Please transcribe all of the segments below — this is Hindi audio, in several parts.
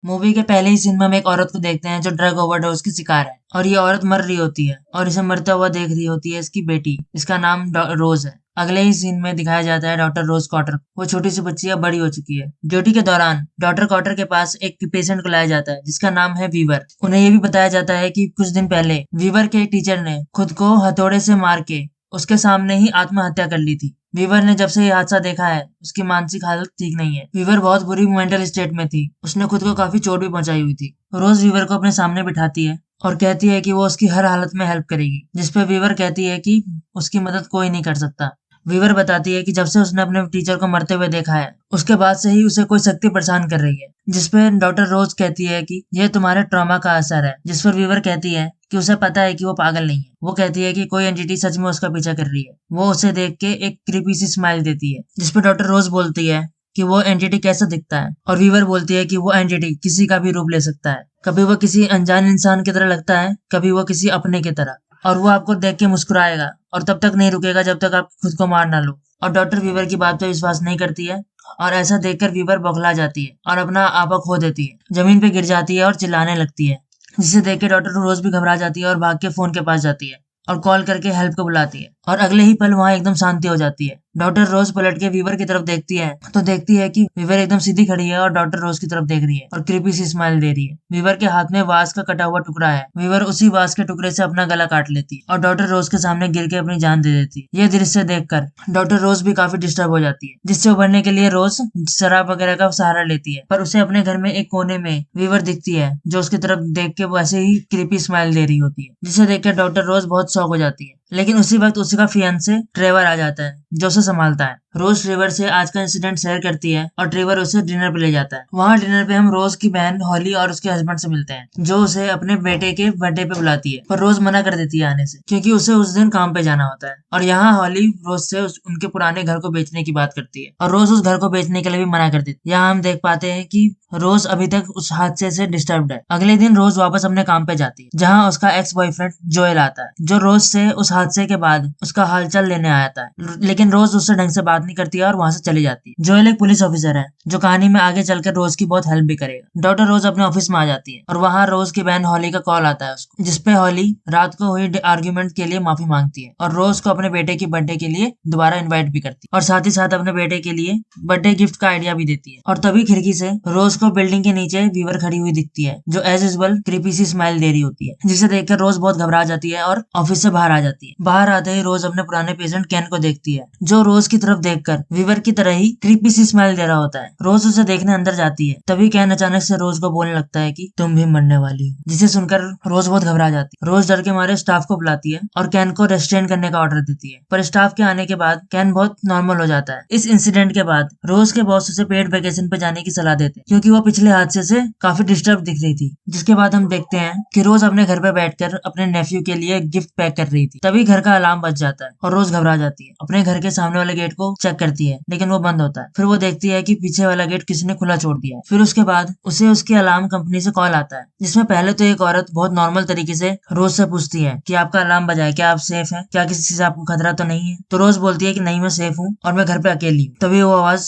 मूवी के पहले ही सीन में हम एक औरत को देखते हैं जो ड्रग ओवरडोज की शिकार है और ये औरत मर रही होती है और इसे मरता हुआ देख रही होती है इसकी बेटी। इसका नाम रोज है। अगले ही सीन में दिखाया जाता है डॉक्टर रोज कॉटर। वो छोटी सी बच्ची अब बड़ी हो चुकी है। ड्यूटी के दौरान डॉक्टर कॉटर के पास एक पेशेंट को लाया जाता है जिसका नाम है वीवर। उन्हें ये भी बताया जाता है कि कुछ दिन पहले वीवर के टीचर ने खुद को हथौड़े से मार के उसके सामने ही आत्महत्या कर ली थी। वीवर ने जब से ये हादसा देखा है उसकी मानसिक हालत ठीक नहीं है। वीवर बहुत बुरी मेंटल स्टेट में थी। उसने खुद को काफी चोट भी पहुंचाई हुई थी। रोज वीवर को अपने सामने बिठाती है और कहती है कि वो उसकी हर हालत में हेल्प करेगी, जिसपे वीवर कहती है कि उसकी मदद कोई नहीं कर सकता। वीवर बताती है कि जब से उसने अपने टीचर को मरते हुए देखा है उसके बाद से ही उसे कोई शक्ति परेशान कर रही है, जिसपे डॉक्टर रोज कहती है कि यह तुम्हारे ट्रॉमा का असर है। जिस पर वीवर कहती है कि उसे पता है कि वो पागल नहीं है। वो कहती है कि कोई एंटिटी सच में उसका पीछा कर रही है। वो उसे देख के एक क्रीपी सी स्माइल देती है, जिसपे डॉक्टर रोज बोलती है कि वो एंटिटी कैसा दिखता है और वीवर बोलती है कि वो एंटिटी किसी का भी रूप ले सकता है। कभी वो किसी अनजान इंसान की तरह लगता है, कभी वो किसी अपने की तरह, और वो आपको देख के मुस्कुराएगा और तब तक नहीं रुकेगा जब तक आप खुद को मार ना लो। और डॉक्टर वीवर की बात पे विश्वास नहीं करती है और ऐसा देखकर वीवर बौखला जाती है और अपना आपा खो देती है, जमीन पे गिर जाती है और चिल्लाने लगती है, जिसे देख के डॉक्टर रोज भी घबरा जाती है और भाग के फोन के पास जाती है और कॉल करके हेल्प को बुलाती है। और अगले ही पल वहाँ एकदम शांति हो जाती है। डॉक्टर रोज पलट के वीवर की तरफ देखती है तो देखती है कि वीवर एकदम सीधी खड़ी है और डॉक्टर रोज की तरफ देख रही है और क्रीपी सी स्माइल दे रही है। वीवर के हाथ में वास का कटा हुआ टुकड़ा है। वीवर उसी वास के टुकड़े से अपना गला काट लेती है और डॉक्टर रोज के सामने गिर के अपनी जान दे देती है। यह दृश्य देखकर डॉक्टर रोज भी काफी डिस्टर्ब हो जाती है, जिससे उभरने के लिए रोज शराब वगैरह का सहारा लेती है। पर उसे अपने घर में एक कोने में वीवर दिखती है जो उसकी तरफ देख के वैसे ही क्रीपी स्माइल दे रही होती है, जिसे देखकर डॉक्टर रोज बहुत शॉक हो जाती है। लेकिन उसी वक्त उसी का फियांसे ट्रेवर आ जाता है जो उसे संभालता है। रोज ट्रेवर से आज का इंसिडेंट शेयर करती है और ट्रेवर उसे डिनर पे ले जाता है। वहाँ डिनर पे हम रोज की बहन हॉली और उसके हस्बैंड से मिलते हैं, जो उसे अपने बेटे के बर्थडे पे बुलाती है, पर रोज मना कर देती है आने से क्योंकि उसे उस दिन काम पे जाना होता है। और यहाँ हॉली रोज से उनके पुराने घर को बेचने की बात करती है और रोज उस घर को बेचने के लिए भी मना कर देती है। यहाँ हम देख पाते हैं कि रोज अभी तक उस हादसे से डिस्टर्ब्ड है। अगले दिन रोज वापस अपने काम पे जाती है, जहाँ उसका एक्स बॉयफ्रेंड जोएल आता है, जो रोज से उस हादसे के बाद उसका हालचाल लेने आया था। लेकिन रोज उससे ढंग से बात नहीं करती है और वहां से चली जाती है। जोएल एक पुलिस ऑफिसर है जो कहानी में आगे चलकर रोज की बहुत हेल्प भी करेगा। डॉक्टर रोज अपने ऑफिस में आ जाती है और वहाँ रोज की बहन हॉली का कॉल आता है उसको, जिसपे हॉली रात को हुई आर्ग्यूमेंट के लिए माफी मांगती है और रोज को अपने बेटे की बर्थडे के लिए दोबारा इन्वाइट भी करती है और साथ ही साथ अपने बेटे के लिए बर्थडे गिफ्ट का आइडिया भी देती है। और तभी खिड़की से रोज को बिल्डिंग के नीचे वीवर खड़ी हुई दिखती है, जो एज यूजुअल क्रीपी सी स्माइल दे रही होती है, जिसे देखकर रोज बहुत घबरा जाती है और ऑफिस से बाहर आ जाती है। बाहर आते ही रोज अपने पुराने पेशेंट कैन को देखती है, जो रोज की तरफ देखकर वीवर की तरह ही क्रीपी सी स्माइल दे रहा होता है। रोज उसे देखने अंदर जाती है, तभी कैन अचानक से रोज को बोलने लगता है कि तुम भी मरने वाली हो, जिसे सुनकर रोज बहुत घबरा जाती है। रोज डर के मारे स्टाफ को बुलाती है और कैन को रेस्ट्रेन करने का ऑर्डर देती है, पर स्टाफ के आने के बाद कैन बहुत नॉर्मल हो जाता है। इस इंसिडेंट के बाद रोज के बॉस उसे पेड वेकेशन पे जाने की सलाह देते हैं क्योंकि वो पिछले हादसे से काफी डिस्टर्ब दिख रही थी। जिसके बाद हम देखते हैं कि रोज अपने घर पे बैठकर अपने नेफ्यू के लिए गिफ्ट पैक कर रही थी। तभी घर का अलार्म बज जाता है और रोज घबरा जाती है। अपने घर के सामने वाले गेट को चेक करती है लेकिन वो बंद होता है। फिर वो देखती है कि पीछे वाला गेट किसी ने खुला छोड़ दिया है। फिर उसके बाद उसे उसकी अलार्म कंपनी से कॉल आता है, जिसमें पहले तो एक औरत बहुत नॉर्मल तरीके से रोज से पूछती है कि आपका अलार्म बजा है, क्या आप सेफ हैं, क्या किसी से आपको खतरा तो नहीं है। तो रोज बोलती है कि नहीं, मैं सेफ हूँ और मैं घर पे अकेली हूँ।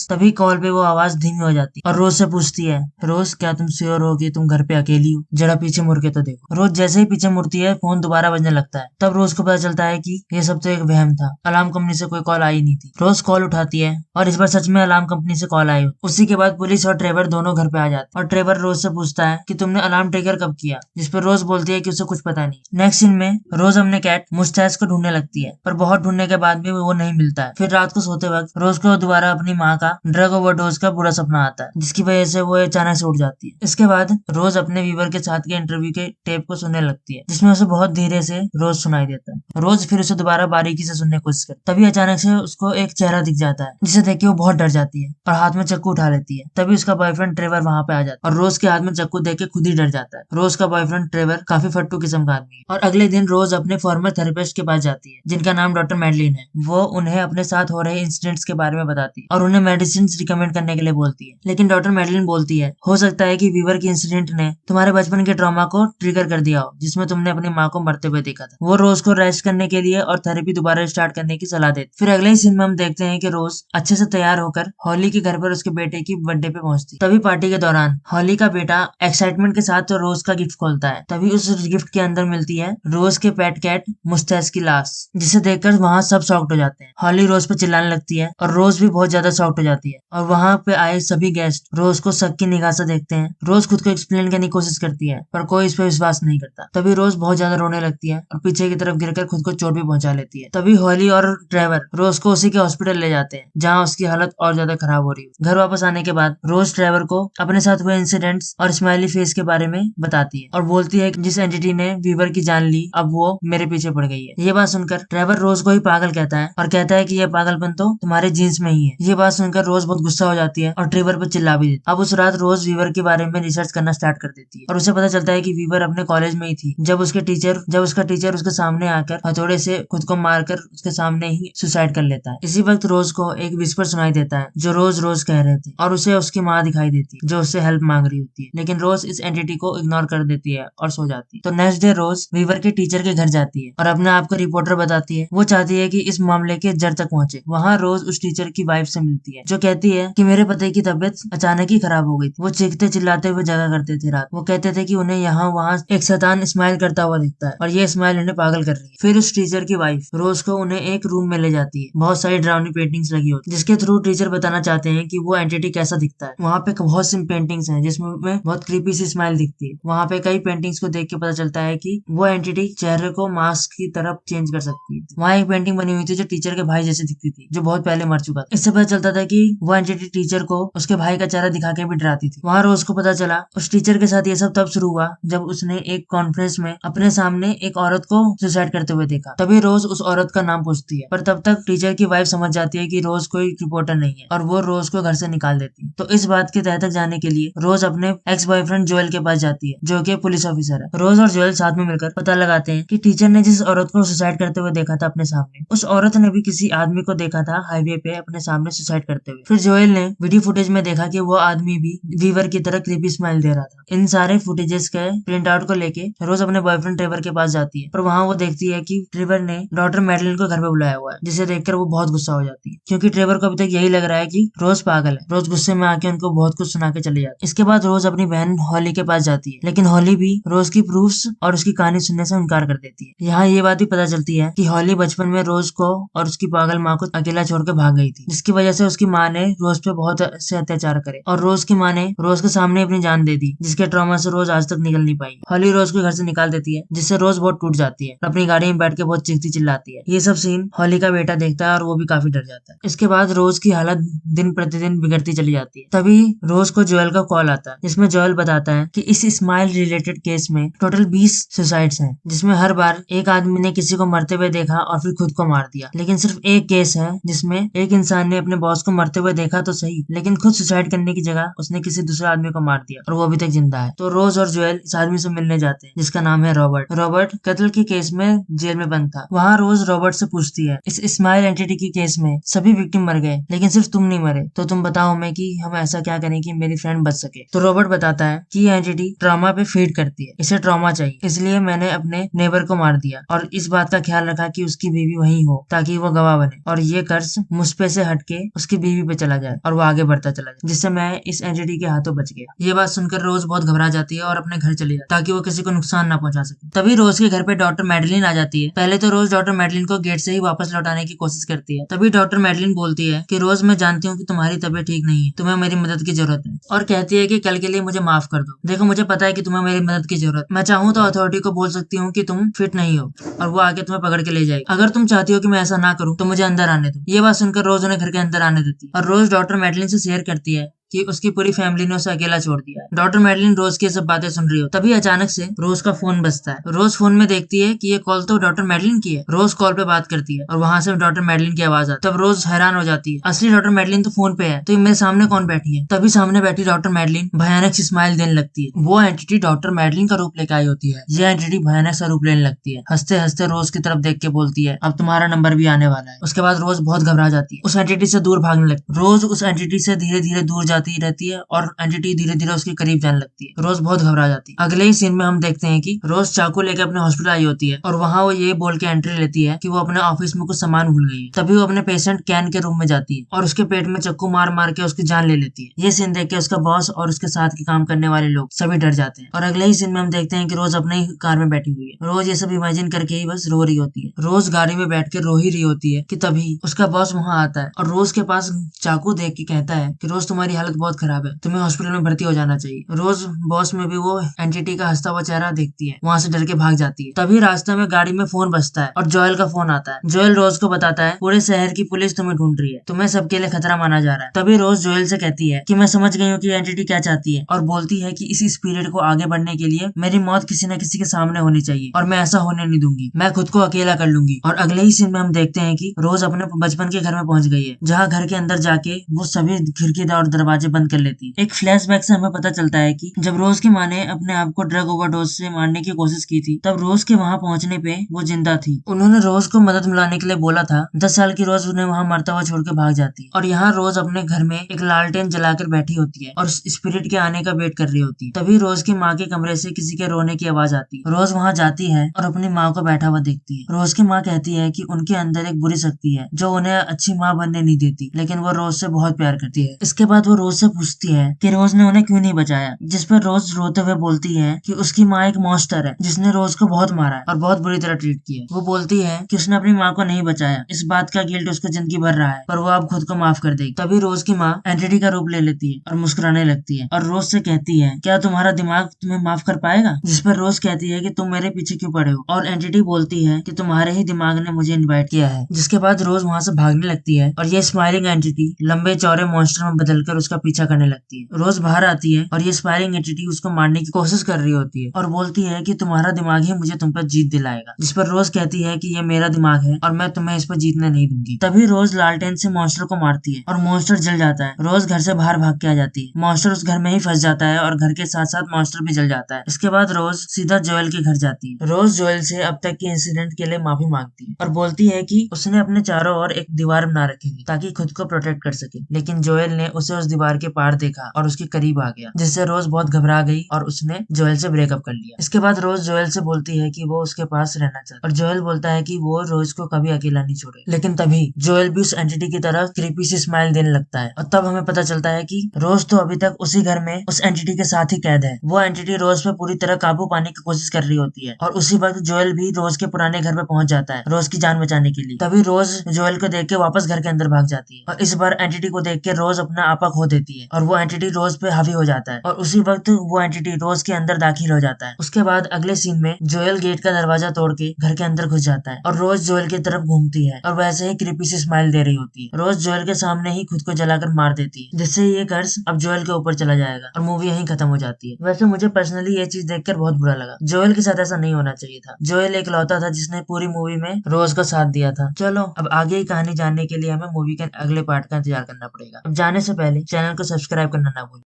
तभी कॉल पे वो आवाज धीमी हो जाती है और रोज से पूछती है, रोज क्या तुम श्योर हो कि तुम घर पे अकेली हो, जरा पीछे मुड़ के तो देखो। रोज जैसे ही पीछे मुड़ती है फोन दोबारा बजने लगता है। तब रोज को पता चलता है कि ये सब तो एक वहम था, अलार्म कंपनी से कोई कॉल आई नहीं थी। रोज कॉल उठाती है और इस बार सच में अलार्म कंपनी से कॉल आई। उसी के बाद पुलिस और ट्रेवर दोनों घर पे आ जाते और ट्रेवर रोज से पूछता है कि तुमने अलार्म ट्रिगर कब किया, जिस पर रोज बोलती है कि उसे कुछ पता नहीं। नेक्स्ट सीन में रोज अपने कैट मुस्टैच को ढूंढने लगती है, पर बहुत ढूंढने के बाद भी वो नहीं मिलता है। फिर रात को सोते वक्त रोज को दोबारा अपनी माँ का ड्रग ओवरडोज का बुरा सपना आता है, जिसकी वजह से वो अचानक से उठ जाती है। इसके बाद रोज अपने वीवर के साथ के इंटरव्यू के टेप को सुनने लगती है, जिसमें उसे बहुत धीरे से रोज सुनाई देता है। रोज फिर उसे दोबारा बारीकी से सुनने की कोशिश करती, तभी अचानक से उसको एक चेहरा दिख जाता है, जिसे देख के वो बहुत डर जाती है और हाथ में चक्कू उठा लेती है। तभी उसका बॉयफ्रेंड ट्रेवर वहां पे आ जाता है और रोज के हाथ में चक्कू देख के खुद ही डर जाता है। रोज का बॉयफ्रेंड ट्रेवर काफी फट्टू किस्म का आदमी है। और अगले दिन रोज अपने फॉर्मर थेरेपिस्ट के पास जाती है, जिनका नाम डॉक्टर मैडलिन है। वो उन्हें अपने साथ हो रहे इंसिडेंट्स के बारे में बताती है और उन्हें मेडिसिन रिकमेंड करने के लिए बोलती है। लेकिन डॉक्टर मैडलिन बोलती है, हो सकता है कि वीवर की इंसिडेंट ने तुम्हारे बचपन के ट्रॉमा को ट्रिगर कर दिया हो, जिसमें तुमने अपनी माँ को मरते हुए देखा था। वो रोज को रेस्ट करने के लिए और थेरेपी दोबारा स्टार्ट करने की सलाह देती। फिर अगले ही सीन में हम देखते हैं कि रोज अच्छे से तैयार होकर हॉली के घर पर उसके बेटे की बर्थडे पे पहुंचती। तभी पार्टी के दौरान हॉली का बेटा एक्साइटमेंट के साथ तो रोज का गिफ्ट खोलता है। तभी उस गिफ्ट के अंदर मिलती है रोज के पेट कैट मुस्टैच की लाश, जिसे देखकर वहाँ सब शॉक्ड हो जाते हैं। हॉली रोज पे चिल्लाने लगती है और रोज भी बहुत ज्यादा शॉक्ड हो जाती है और वहाँ पे आए सभी गेस्ट रोज को शक की निगाह से देखते हैं। रोज खुद को एक्सप्लेन करने की कोशिश करती है पर कोई इस पर विश्वास नहीं करता। तभी रोज बहुत ज्यादा रोने लगती है और पीछे की तरफ गिरकर खुद को चोट भी पहुंचा लेती है। तभी हॉली और ट्रेवर रोज को उसी के हॉस्पिटल ले जाते हैं जहाँ उसकी हालत और ज्यादा खराब हो रही है। घर वापस आने के बाद रोज ट्रेवर को अपने साथ हुए इंसिडेंट्स और स्माइली फेस के बारे में बताती है और बोलती है कि जिस एंटिटी ने वीवर की जान ली अब वो मेरे पीछे पड़ गई है। ये बात सुनकर ट्रेवर रोज को ही पागल कहता है और कहता है कि यह पागलपन तो तुम्हारे जीन्स में ही है। ये बात सुनकर रोज बहुत गुस्सा हो जाती है और ट्रेवर पर चिल्ला भी देती है। अब उस रात रोज वीवर के बारे में रिसर्च करना स्टार्ट कर देती है और उसे पता चलता है कि वीवर अपने कॉलेज में ही थी जब उसका टीचर उसके सामने आकर हथौड़े से खुद को मारकर उसके सामने ही सुसाइड कर लेता है। इसी वक्त रोज को एक विस्पर सुनाई देता है जो रोज रोज कह रहे थे और उसे उसकी माँ दिखाई देती है जो उससे हेल्प मांग रही होती है, लेकिन रोज इस एंटिटी को इग्नोर कर देती है और सो जाती है। तो नेक्स्ट डे रोज वीवर के टीचर के घर जाती है और अपने आप को रिपोर्टर बताती है। वो चाहती है कि इस मामले के जड़ तक पहुंचे। वहाँ रोज उस टीचर की वाइफ से मिलती है जो कहती है कि मेरे पति की तबीयत अचानक ही खराब हो गई थी। वो चीखते चिल्लाते हुए जगा करते थे रात। वो कहते थे कि उन्हें यहाँ वहाँ एक शैतान स्माइल करता हुआ दिखता है और ये स्माइल उन्हें पागल कर रही है। फिर उस टीचर की वाइफ रोज को उन्हें एक रूम में ले जाती है। बहुत सारी ड्रावनी पेंटिंग्स लगी होती है जिसके थ्रू टीचर बताना चाहते हैं कि वो एंटिटी कैसा दिखता है। वहाँ पे बहुत सी पेंटिंग्स हैं जिसमें बहुत क्रीपी सी स्माइल दिखती है। वहाँ पे कई पेंटिंग्स को देख के पता चलता है कि वो एंटिटी चेहरे को मास्क की तरफ चेंज कर सकती है। वहाँ एक पेंटिंग बनी हुई थी जो टीचर के भाई जैसे दिखती थी जो बहुत पहले मर चुका था। इससे पता चलता था कि वो एंटिटी टीचर को उसके भाई का चेहरा दिखा के भी डराती थी। वहाँ रोज को पता चला उस टीचर के साथ ये सब तब शुरू हुआ जब उसने एक कॉन्फ्रेंस में अपने सामने एक औरत को सुसाइड करते हुए देखा। तभी रोज उस औरत का नाम पूछती है पर तब तक टीचर की वाइफ समझ जाती है कि रोज कोई रिपोर्टर नहीं है और वो रोज को घर से निकाल देती है। तो इस बात के तह तक जाने के लिए रोज अपने एक्स बॉयफ्रेंड जोएल के पास जाती है जो कि पुलिस ऑफिसर है। रोज और जोएल साथ में मिलकर पता लगाते हैं कि टीचर ने जिस औरत को सुसाइड करते हुए देखा था अपने सामने, उस औरत ने भी किसी आदमी को देखा था हाईवे पे अपने सामने सुसाइड करते हुए। फिर जोएल ने वीडियो फुटेज में देखा कि वो आदमी भी वीवर की तरह क्रीपी स्माइल दे रहा था। इन सारे फुटेजेस के प्रिंट आउट को लेके रोज अपने बॉयफ्रेंड ट्रेवर के पास जाती है पर वहाँ वो देखती है कि ट्रेवर ने डॉक्टर मैडलिन को घर पे बुलाया हुआ है, जिसे देखकर वो बहुत गुस्सा हो जाती है क्योंकि ट्रेवर को अभी तक यही लग रहा है कि रोज पागल है। रोज गुस्से में आके उनको बहुत कुछ सुना के चली जाती है। इसके बाद रोज अपनी बहन हॉली के पास जाती है लेकिन हॉली भी रोज की प्रूफ्स और उसकी कहानी सुनने से इनकार कर देती है। यहाँ ये बात भी पता चलती है कि हॉली बचपन में रोज को और उसकी पागल माँ को अकेला छोड़कर भाग गई थी, जिसकी वजह से उसकी माँ ने रोज पे बहुत से अत्याचार करे और रोज की माँ ने रोज के सामने अपनी जान दे दी, जिसके ट्रॉमा से रोज आज तक निकल नहीं पाई। हॉली रोज को घर से निकाल देती है जिससे रोज बहुत टूट जाती है और अपनी गाड़ी में बैठ के बहुत चीखती चिल्लाती है। ये सब सीन हॉली का बेटा देखता है और वो भी काफी डर जाता है। इसके बाद रोज की हालत दिन प्रतिदिन बिगड़ती चली जाती है। तभी रोज को जोएल का कॉल आता है जिसमें जोएल बताता है कि इस स्माइल रिलेटेड केस में टोटल 20 सुसाइड्स हैं, जिसमें हर बार एक आदमी ने किसी को मरते हुए देखा और फिर खुद को मार दिया। लेकिन सिर्फ एक केस है जिसमें एक इंसान ने अपने बॉस को मरते हुए देखा तो सही, लेकिन खुद सुसाइड करने की जगह उसने किसी दूसरे आदमी को मार दिया और वो अभी तक जिंदा है। तो रोज और जोएल इस आदमी से मिलने जाते हैं जिसका नाम है रॉबर्ट। रॉबर्ट कत्ल के केस में जेल में बंद था। वहाँ रोज रॉबर्ट से पूछती है इस स्माइल एंटिटी के केस में सभी विक्टिम मर गए लेकिन सिर्फ तुम नहीं मरे, तो तुम बताओ हमें कि हम ऐसा क्या करें कि मेरी फ्रेंड बच सके। तो रॉबर्ट बताता है कि ये एंटिटी ट्रॉमा पे फीड करती है, इसे ट्रॉमा चाहिए, इसलिए मैंने अपने नेबर को मार दिया और इस बात का ख्याल रखा कि उसकी बीवी वहीं हो ताकि वो गवाह बने और ये कर्ज मुझ पे से हटके उसकी बीवी पे चला जाए और वो आगे बढ़ता चला जाए, जिससे मैं इस एंटिटी के हाथों बच गया। ये बात सुनकर रोज बहुत घबरा जाती है और अपने घर चली जाती है ताकि वो किसी को नुकसान ना पहुंचा सके। तभी रोज के घर पे डॉक्टर मैडलिन आ जाती है। पहले तो रोज डॉक्टर मैडलिन को गेट से ही वापस लौटाने की कोशिश करती है। तभी डॉक्टर मैडलिन बोलती है कि रोज मैं जानती हूँ कि तुम्हारी तबीयत ठीक नहीं है, तुम्हें मेरी मदद की जरूरत है और कहती है कि कल के लिए मुझे माफ कर दो। देखो मुझे पता है कि तुम्हें मेरी मदद की जरूरत, मैं चाहूँ तो अथॉरिटी को बोल सकती हूँ कि तुम फिट नहीं हो और वो आके तुम्हें पकड़ के ले जाएगी। अगर तुम चाहती हो कि मैं ऐसा ना करूँ तो मुझे अंदर आने दो। ये बात सुनकर रोज उन्हें घर के अंदर आने देती है और रोज डॉक्टर मैडलिन से शेयर करती है कि उसकी पूरी फैमिली ने उसे अकेला छोड़ दिया है। डॉक्टर मैडलिन रोज की सब बातें सुन रही हो। तभी अचानक से रोज का फोन बजता है। रोज फोन में देखती है कि ये कॉल तो डॉक्टर मैडलिन की है। रोज कॉल पे बात करती है और वहां से डॉक्टर मैडलिन की आवाज आती है। तब रोज हैरान हो जाती है, असली डॉक्टर मैडलिन तो फोन पे है, तो मेरे सामने कौन बैठी है। तभी सामने बैठी डॉक्टर मैडलिन भयानक सी स्माइल देने लगती है। वो एंटिटी डॉक्टर मैडलिन का रूप लेकर आई होती है। ये एंटिटी भयानक सा रूप लेने लगती है। हंसते हंसते रोज की तरफ देख के बोलती है अब तुम्हारा नंबर भी आने वाला है। उसके बाद रोज बहुत घबरा जाती है, उस एंटिटी से दूर भागने लगती है। रोज उस एंटिटी से धीरे धीरे दूर जाती आती रहती है और एंटिटी धीरे धीरे उसके करीब जाने लगती है। रोज बहुत घबरा जाती है। अगले ही सीन में हम देखते हैं कि रोज चाकू लेके अपने हॉस्पिटल आई होती है और वहाँ वो ये बोल के एंट्री लेती है कि वो अपने ऑफिस में कुछ सामान भूल गई है। तभी वो अपने पेशेंट कैन के रूम में जाती है और उसके पेट में चाकू मार मार के उसकी जान ले लेती है। ये सीन देख के उसका बॉस और उसके साथ के काम करने वाले लोग सभी डर जाते हैं। और अगले ही सीन में हम देखते हैं कि रोज अपने ही कार में बैठी हुई है। रोज ये सब इमेजिन करके ही बस रो रही होती है। रोज गाड़ी में बैठ के रो ही रही होती है कि तभी उसका बॉस वहाँ आता है और रोज के पास चाकू देख के कहता है कि रोज तुम्हारी हालत बहुत खराब है, तुम्हें हॉस्पिटल में भर्ती हो जाना चाहिए। रोज बॉस में भी वो एंटिटी का हंसता हुआ चेहरा देखती है, वहाँ से डर के भाग जाती है। तभी रास्ते में गाड़ी में फोन बजता है और जोएल का फोन आता है। जोएल रोज को बताता है पूरे शहर की पुलिस तुम्हें ढूंढ रही है, तुम्हें सबके लिए खतरा माना जा रहा है। तभी रोज जोएल से कहती है कि मैं समझ गई हूँ कि एंटिटी क्या चाहती है और बोलती है कि इस स्पिरिट को आगे बढ़ने के लिए मेरी मौत किसी न किसी के सामने होनी चाहिए और मैं ऐसा होने नहीं दूंगी, मैं खुद को अकेला कर लूंगी। और अगले ही सीन में हम देखते हैं कि रोज अपने बचपन के घर में पहुंच गई है, जहाँ घर के अंदर जाके वो सभी खिड़की और दरवाजे बंद कर लेती है। एक फ्लैशबैक से हमें पता चलता है कि जब रोज की माँ ने अपने आप को ड्रग ओवरडोज से मारने की कोशिश की थी, तब रोज के वहां पहुंचने पे वो जिंदा थी। उन्होंने रोज को मदद मिलाने के लिए बोला था। 10 साल की रोज उन्हें वहां मरता हुआ छोड़ के भाग जाती है और यहाँ रोज अपने घर में एक लालटेन जलाकर बैठी होती है और स्पिरिट के आने का वेट कर रही होती है। तभी रोज की माँ के कमरे से किसी के रोने की आवाज आती है। रोज वहां जाती है और अपनी माँ को बैठा हुआ देखती है। रोज की माँ कहती है कि उनके अंदर एक बुरी शक्ति है जो उन्हें अच्छी माँ बनने नहीं देती, लेकिन वो रोज से बहुत प्यार करती है। इसके बाद वो रोज से पूछती है कि रोज ने उन्हें क्यों नहीं बचाया, जिस पर रोज रोते हुए बोलती है कि उसकी माँ एक मॉन्स्टर है जिसने रोज को बहुत मारा है और बहुत बुरी तरह ट्रीट किया। वो बोलती है कि उसने अपनी माँ को नहीं बचाया, इस बात का गिल्ट उसको जिंदगी भर रहा है, पर वो अब खुद को माफ कर देगी। तभी रोज की माँ एंटिटी का रूप ले लेती है और मुस्कुराने लगती है और रोज से कहती है क्या तुम्हारा दिमाग तुम्हें माफ कर पाएगा, जिस पर रोज कहती है कि तुम मेरे पीछे क्यों पड़े हो, और एंटिटी बोलती है कि तुम्हारे ही दिमाग ने मुझे इन्वाइट किया है। जिसके बाद रोज वहाँ से भागने लगती है और ये स्माइलिंग एंटिटी लंबे चौड़े मॉन्स्टर में बदलकर उसका पीछा करने लगती है। रोज बाहर आती है और ये स्माइलिंग एंटिटी उसको मारने की कोशिश कर रही होती है और बोलती है कि तुम्हारा दिमाग ही मुझे तुम पर जीत दिलाएगा, जिस पर रोज कहती है कि ये मेरा दिमाग है और मैं तुम्हें इस पर जीतने नहीं दूंगी। तभी रोज लालटेन से मॉन्स्टर को मारती है और मॉन्स्टर जल जाता है। रोज घर से बाहर भाग के आ जाती है। मॉन्स्टर उस घर में ही फंस जाता है और घर के साथ साथ मॉन्स्टर भी जल जाता है। इसके बाद रोज सीधा जोएल के घर जाती है। रोज जोएल से अब तक के इंसिडेंट के लिए माफी मांगती है और बोलती है कि उसने अपने चारों ओर एक दीवार बना रखी थी ताकि खुद को प्रोटेक्ट कर सके, लेकिन जोएल ने उसे उस दीवार के पार देखा और उसके करीब आ गया, जिससे रोज बहुत घबरा गई और उसने जोएल से ब्रेकअप कर लिया। इसके बाद रोज जोएल से बोलती है कि वो उसके पास रहना चाहता और जोएल बोलता है कि वो रोज को कभी अकेला नहीं छोड़े। लेकिन तभी जोएल भी उस एंटिटी की तरह क्रीपी सी स्माइल देने लगता है और तब हमें पता चलता है कि रोज तो अभी तक उसी घर में उस एंटिटी के साथ ही कैद है। वो एंटिटी रोज पे पूरी तरह काबू पाने की कोशिश कर रही होती है और उसी वक्त जोएल भी रोज के पुराने घर में पहुंच जाता है रोज की जान बचाने के लिए। तभी रोज जोएल को देख के वापस घर के अंदर भाग जाती है और इस बार एंटिटी को देख के रोज अपना आपा खो देती है और वो एंटिटी रोज पे हावी हो जाता है और उसी वक्त वो एंटिटी रोज के अंदर दाखिल हो जाता है। उसके बाद अगले सीन में जोएल गेट का दरवाजा तोड़ के घर के अंदर घुस जाता है और रोज जोएल की तरफ घूमती है और वैसे ही क्रीपी सी स्माइल दे रही होती है। रोज जोएल के सामने ही खुद को जलाकर मार देती है, जिससे ये कर्ज अब जोएल के ऊपर चला जाएगा और मूवी यहीं खत्म हो जाती है। वैसे मुझे पर्सनली ये चीज देखकर बहुत बुरा लगा। जोएल के साथ ऐसा नहीं होना चाहिए था। जोएल एक लौता था जिसने पूरी मूवी में रोज का साथ दिया था। चलो अब आगे की कहानी जानने के लिए हमें मूवी के अगले पार्ट का इंतजार करना पड़ेगा। अब जाने से पहले चैनल को सब्सक्राइब करना ना भूलें।